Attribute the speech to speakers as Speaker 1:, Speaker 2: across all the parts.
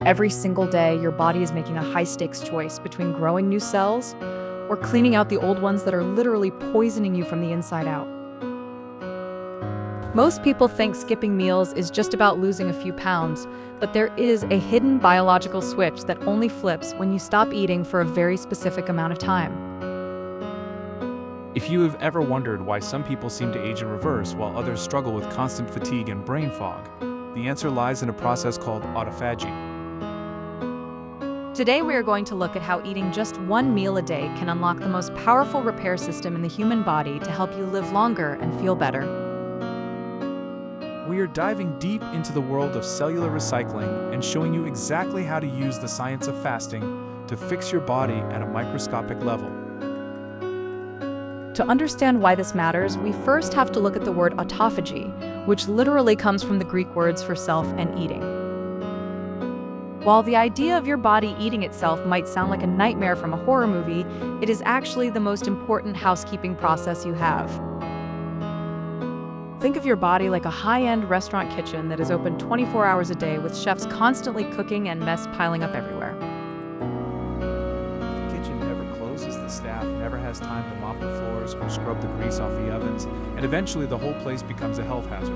Speaker 1: Every single day, your body is making a high-stakes choice between growing new cells or cleaning out the old ones that are literally poisoning you from the inside out. Most people think skipping meals is just about losing a few pounds, but there is a hidden biological switch that only flips when you stop eating for a very specific amount of time.
Speaker 2: If you have ever wondered why some people seem to age in reverse while others struggle with constant fatigue and brain fog, the answer lies in a process called autophagy.
Speaker 1: Today we are going to look at how eating just one meal a day can unlock the most powerful repair system in the human body to help you live longer and feel better.
Speaker 2: We are diving deep into the world of cellular recycling and showing you exactly how to use the science of fasting to fix your body at a microscopic level.
Speaker 1: To understand why this matters, we first have to look at the word autophagy, which literally comes from the Greek words for self and eating. While the idea of your body eating itself might sound like a nightmare from a horror movie, it is actually the most important housekeeping process you have. Think of your body like a high-end restaurant kitchen that is open 24 hours a day with chefs constantly cooking and mess piling up everywhere.
Speaker 2: The kitchen never closes, the staff never has time to mop the floors or scrub the grease off the ovens, and eventually the whole place becomes a health hazard.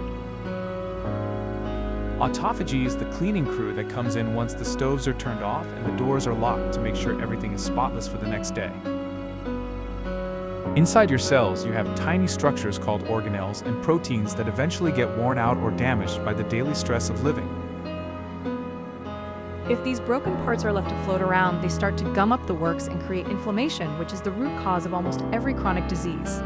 Speaker 2: Autophagy is the cleaning crew that comes in once the stoves are turned off and the doors are locked to make sure everything is spotless for the next day. Inside your cells, you have tiny structures called organelles and proteins that eventually get worn out or damaged by the daily stress of living.
Speaker 1: If these broken parts are left to float around, they start to gum up the works and create inflammation, which is the root cause of almost every chronic disease.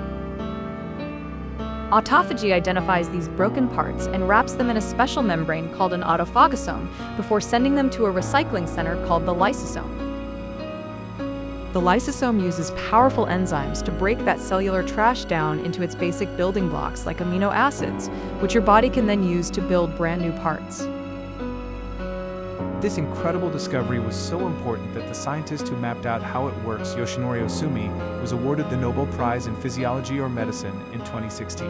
Speaker 1: Autophagy identifies these broken parts and wraps them in a special membrane called an autophagosome before sending them to a recycling center called the lysosome. The lysosome uses powerful enzymes to break that cellular trash down into its basic building blocks like amino acids, which your body can then use to build brand new parts.
Speaker 2: This incredible discovery was so important that the scientist who mapped out how it works, Yoshinori Ohsumi, was awarded the Nobel Prize in Physiology or Medicine in 2016.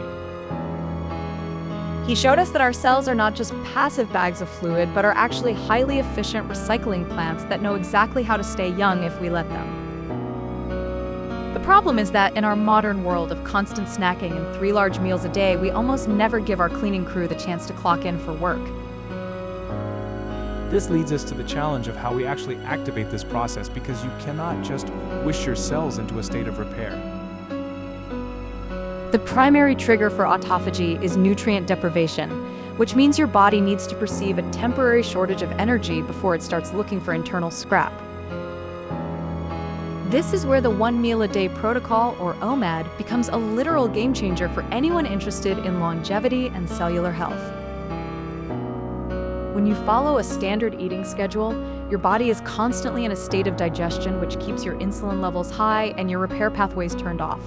Speaker 1: He showed us that our cells are not just passive bags of fluid, but are actually highly efficient recycling plants that know exactly how to stay young if we let them. The problem is that in our modern world of constant snacking and 3 large meals a day, we almost never give our cleaning crew the chance to clock in for work.
Speaker 2: This leads us to the challenge of how we actually activate this process, because you cannot just wish your cells into a state of repair.
Speaker 1: The primary trigger for autophagy is nutrient deprivation, which means your body needs to perceive a temporary shortage of energy before it starts looking for internal scrap. This is where the one meal a day protocol, or OMAD, becomes a literal game changer for anyone interested in longevity and cellular health. When you follow a standard eating schedule, your body is constantly in a state of digestion, which keeps your insulin levels high and your repair pathways turned off.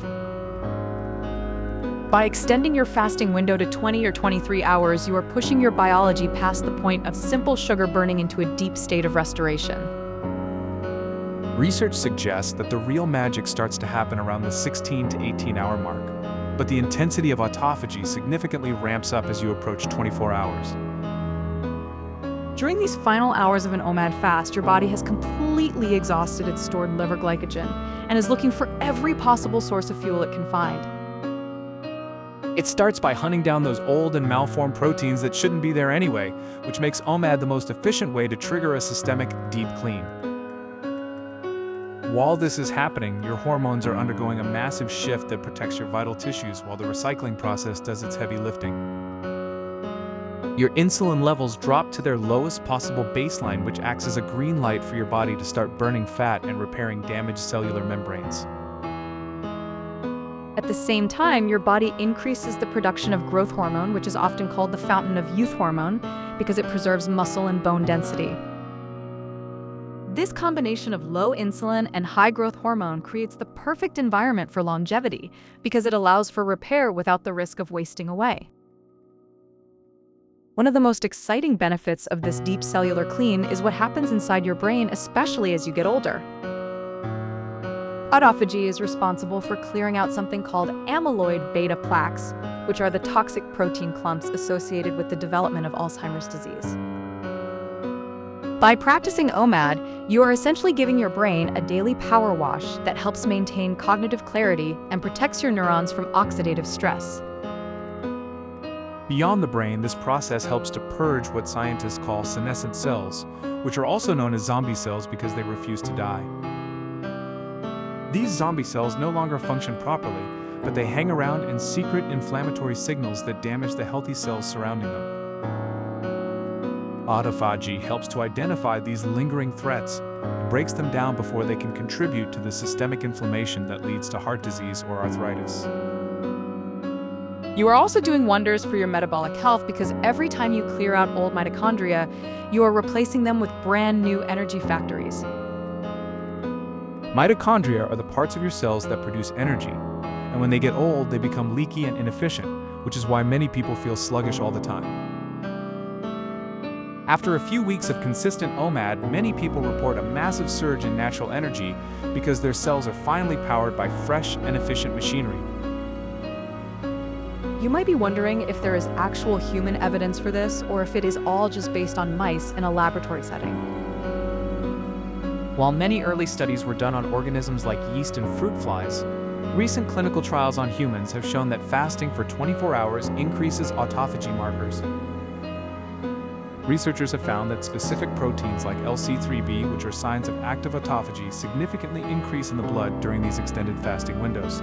Speaker 1: By extending your fasting window to 20 or 23 hours, you are pushing your biology past the point of simple sugar burning into a deep state of restoration.
Speaker 2: Research suggests that the real magic starts to happen around the 16 to 18-hour mark, but the intensity of autophagy significantly ramps up as you approach 24 hours.
Speaker 1: During these final hours of an OMAD fast, your body has completely exhausted its stored liver glycogen and is looking for every possible source of fuel it can find.
Speaker 2: It starts by hunting down those old and malformed proteins that shouldn't be there anyway, which makes OMAD the most efficient way to trigger a systemic deep clean. While this is happening, your hormones are undergoing a massive shift that protects your vital tissues while the recycling process does its heavy lifting. Your insulin levels drop to their lowest possible baseline, which acts as a green light for your body to start burning fat and repairing damaged cellular membranes.
Speaker 1: At the same time, your body increases the production of growth hormone, which is often called the fountain of youth hormone, because it preserves muscle and bone density. This combination of low insulin and high growth hormone creates the perfect environment for longevity, because it allows for repair without the risk of wasting away. One of the most exciting benefits of this deep cellular clean is what happens inside your brain, especially as you get older. Autophagy is responsible for clearing out something called amyloid beta plaques, which are the toxic protein clumps associated with the development of Alzheimer's disease. By practicing OMAD, you are essentially giving your brain a daily power wash that helps maintain cognitive clarity and protects your neurons from oxidative stress.
Speaker 2: Beyond the brain, this process helps to purge what scientists call senescent cells, which are also known as zombie cells because they refuse to die. These zombie cells no longer function properly, but they hang around and secret inflammatory signals that damage the healthy cells surrounding them. Autophagy helps to identify these lingering threats and breaks them down before they can contribute to the systemic inflammation that leads to heart disease or arthritis.
Speaker 1: You are also doing wonders for your metabolic health because every time you clear out old mitochondria, you are replacing them with brand new energy factories.
Speaker 2: Mitochondria are the parts of your cells that produce energy, and when they get old, they become leaky and inefficient, which is why many people feel sluggish all the time. After a few weeks of consistent OMAD, many people report a massive surge in natural energy because their cells are finally powered by fresh and efficient machinery.
Speaker 1: You might be wondering if there is actual human evidence for this or if it is all just based on mice in a laboratory setting.
Speaker 2: While many early studies were done on organisms like yeast and fruit flies, recent clinical trials on humans have shown that fasting for 24 hours increases autophagy markers. Researchers have found that specific proteins like LC3B, which are signs of active autophagy, significantly increase in the blood during these extended fasting windows.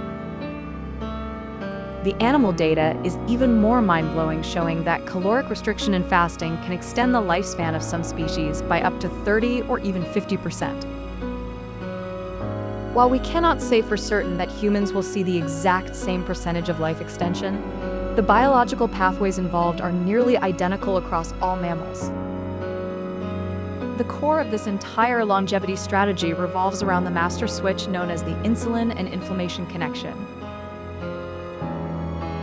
Speaker 1: The animal data is even more mind-blowing, showing that caloric restriction and fasting can extend the lifespan of some species by up to 30 or even 50%. While we cannot say for certain that humans will see the exact same percentage of life extension, the biological pathways involved are nearly identical across all mammals. The core of this entire longevity strategy revolves around the master switch known as the insulin and inflammation connection.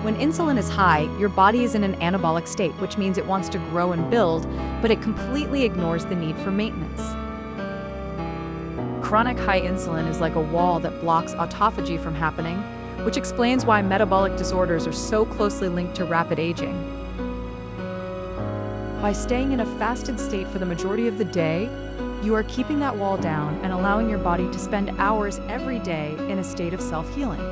Speaker 1: When insulin is high, your body is in an anabolic state, which means it wants to grow and build, but it completely ignores the need for maintenance. Chronic high insulin is like a wall that blocks autophagy from happening, which explains why metabolic disorders are so closely linked to rapid aging. By staying in a fasted state for the majority of the day, you are keeping that wall down and allowing your body to spend hours every day in a state of self-healing.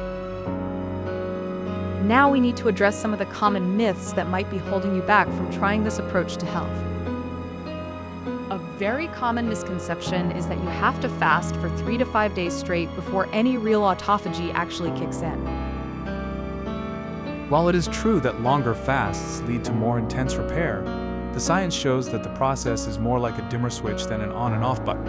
Speaker 1: Now we need to address some of the common myths that might be holding you back from trying this approach to health. A very common misconception is that you have to fast for 3 to 5 days straight before any real autophagy actually kicks in.
Speaker 2: While it is true that longer fasts lead to more intense repair, the science shows that the process is more like a dimmer switch than an on and off button.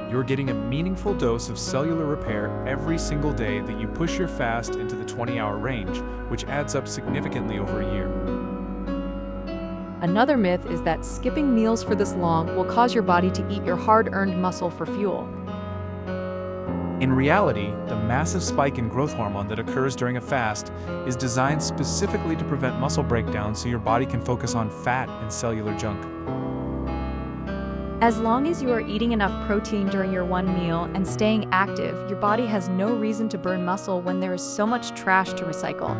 Speaker 2: You're getting a meaningful dose of cellular repair every single day that you push your fast into the 20-hour range, which adds up significantly over a year.
Speaker 1: Another myth is that skipping meals for this long will cause your body to eat your hard-earned muscle for fuel.
Speaker 2: In reality, the massive spike in growth hormone that occurs during a fast is designed specifically to prevent muscle breakdown so your body can focus on fat and cellular junk.
Speaker 1: As long as you are eating enough protein during your one meal and staying active, your body has no reason to burn muscle when there is so much trash to recycle.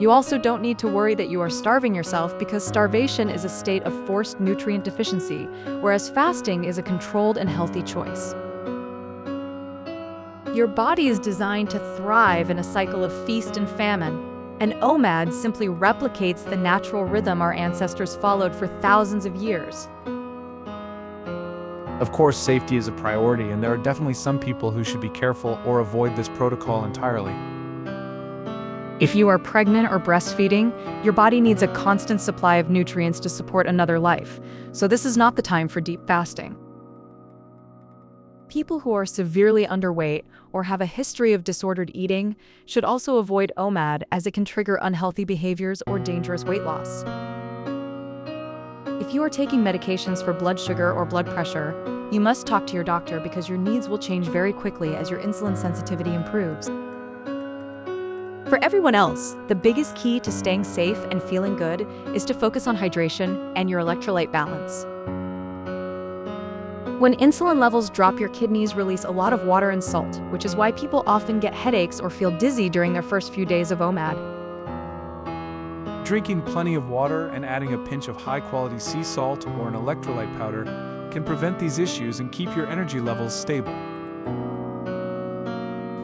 Speaker 1: You also don't need to worry that you are starving yourself because starvation is a state of forced nutrient deficiency, whereas fasting is a controlled and healthy choice. Your body is designed to thrive in a cycle of feast and famine, and OMAD simply replicates the natural rhythm our ancestors followed for thousands of years.
Speaker 2: Of course, safety is a priority, and there are definitely some people who should be careful or avoid this protocol entirely.
Speaker 1: If you are pregnant or breastfeeding, your body needs a constant supply of nutrients to support another life, so this is not the time for deep fasting. People who are severely underweight or have a history of disordered eating should also avoid OMAD as it can trigger unhealthy behaviors or dangerous weight loss. If you are taking medications for blood sugar or blood pressure, you must talk to your doctor because your needs will change very quickly as your insulin sensitivity improves. For everyone else, the biggest key to staying safe and feeling good is to focus on hydration and your electrolyte balance. When insulin levels drop, your kidneys release a lot of water and salt, which is why people often get headaches or feel dizzy during their first few days of OMAD.
Speaker 2: Drinking plenty of water and adding a pinch of high-quality sea salt or an electrolyte powder can prevent these issues and keep your energy levels stable.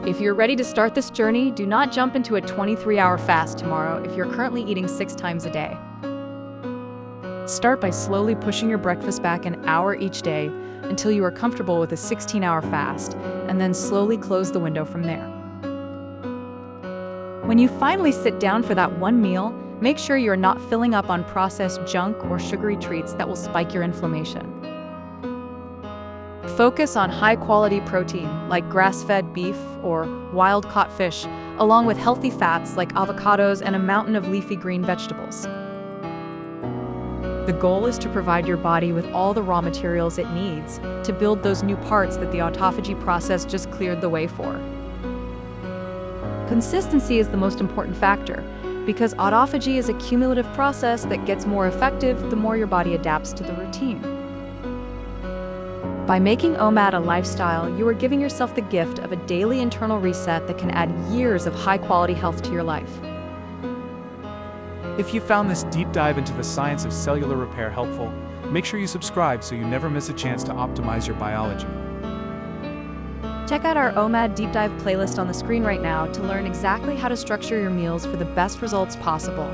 Speaker 1: If you're ready to start this journey, do not jump into a 23-hour fast tomorrow if you're currently eating 6 times a day. Start by slowly pushing your breakfast back an hour each day until you are comfortable with a 16-hour fast, and then slowly close the window from there. When you finally sit down for that one meal, make sure you are not filling up on processed junk or sugary treats that will spike your inflammation. Focus on high-quality protein like grass-fed beef or wild-caught fish, along with healthy fats like avocados and a mountain of leafy green vegetables. The goal is to provide your body with all the raw materials it needs to build those new parts that the autophagy process just cleared the way for. Consistency is the most important factor, because autophagy is a cumulative process that gets more effective the more your body adapts to the routine. By making OMAD a lifestyle, you are giving yourself the gift of a daily internal reset that can add years of high-quality health to your life.
Speaker 2: If you found this deep dive into the science of cellular repair helpful, make sure you subscribe so you never miss a chance to optimize your biology.
Speaker 1: Check out our OMAD Deep Dive playlist on the screen right now to learn exactly how to structure your meals for the best results possible.